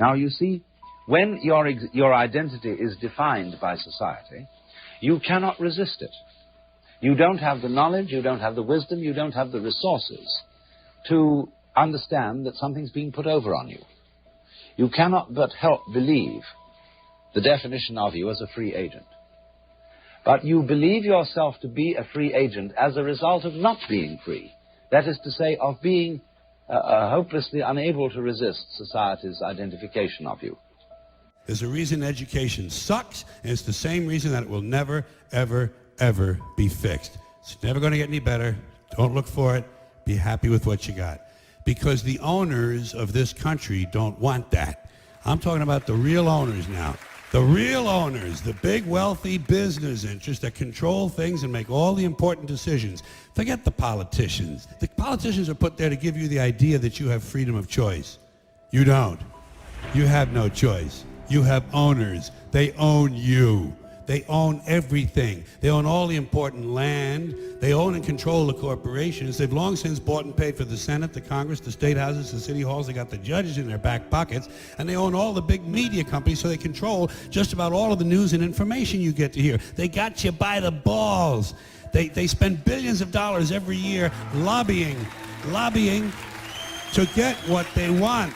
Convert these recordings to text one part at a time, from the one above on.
Now, you see, when your identity is defined by society, you cannot resist it. You don't have the knowledge, you don't have the wisdom, you don't have the resources to understand that something's being put over on you. You cannot but help believe the definition of you as a free agent. But you believe yourself to be a free agent as a result of not being free. That is to say, of being hopelessly unable to resist society's identification of you. There's a reason education sucks, and it's the same reason that it will never, ever, ever be fixed. It's never going to get any better. Don't look for it. Be happy with what you got. Because the owners of this country don't want that. I'm talking about the real owners now. The real owners, the big wealthy business interests that control things and make all the important decisions. Forget the politicians. The politicians are put there to give you the idea that you have freedom of choice. You don't. You have no choice. You have owners. They own you. They own everything. They own all the important land. They own and control the corporations. They've long since bought and paid for the Senate, the Congress, the state houses, the city halls. They got the judges in their back pockets. And they own all the big media companies, so they control just about all of the news and information you get to hear. They got you by the balls. They spend billions of dollars every year lobbying to get what they want.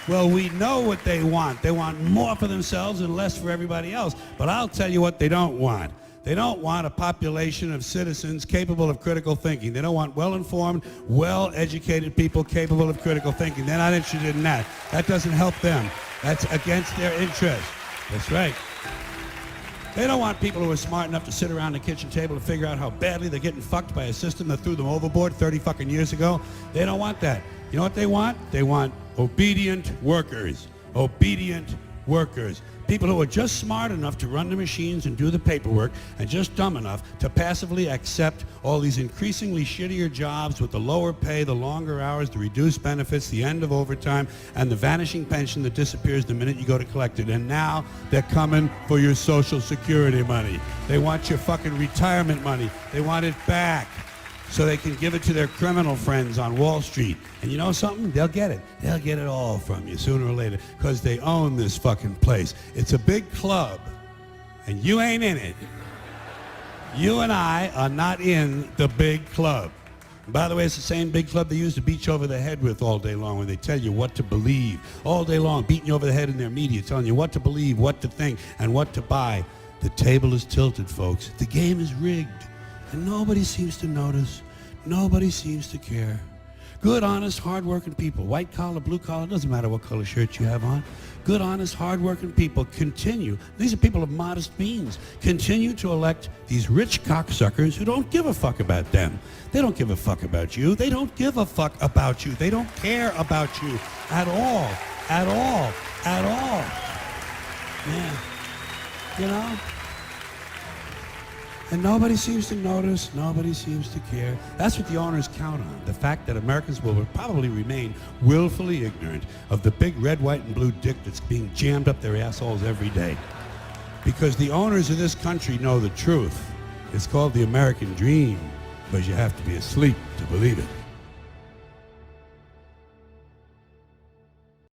Well, we know what they want. They want more for themselves and less for everybody else. But I'll tell you what they don't want. They don't want a population of citizens capable of critical thinking. They don't want well-informed, well-educated people capable of critical thinking. They're not interested in that. That doesn't help them. That's against their interest. That's right. They don't want people who are smart enough to sit around the kitchen table to figure out how badly they're getting fucked by a system that threw them overboard 30 fucking years ago. They don't want that. You know what they want? They want obedient workers. Obedient workers. People who are just smart enough to run the machines and do the paperwork and just dumb enough to passively accept all these increasingly shittier jobs with the lower pay, the longer hours, the reduced benefits, the end of overtime, and the vanishing pension that disappears the minute you go to collect it. And now they're coming for your Social Security money. They want your fucking retirement money. They want it back so they can give it to their criminal friends on Wall Street. And you know something? They'll get it. They'll get it all from you sooner or later because they own this fucking place. It's a big club, and you ain't in it. You and I are not in the big club. And by the way, it's the same big club they used to beat you over the head with all day long when they tell you what to believe. All day long, beating you over the head in their media, telling you what to believe, what to think, and what to buy. The table is tilted, folks. The game is rigged. And nobody seems to notice. Nobody seems to care. Good, honest, hard-working people, white collar, blue collar, doesn't matter what color shirt you have on. Good, honest, hard-working people continue. These are people of modest means. Continue to elect these rich cocksuckers who don't give a fuck about them. They don't give a fuck about you. They don't give a fuck about you. They don't care about you at all. At all. At all. Yeah. You know? And nobody seems to notice, nobody seems to care. That's what the owners count on, the fact that Americans will probably remain willfully ignorant of the big red, white, and blue dick that's being jammed up their assholes every day. Because the owners of this country know the truth. It's called the American dream, because you have to be asleep to believe it.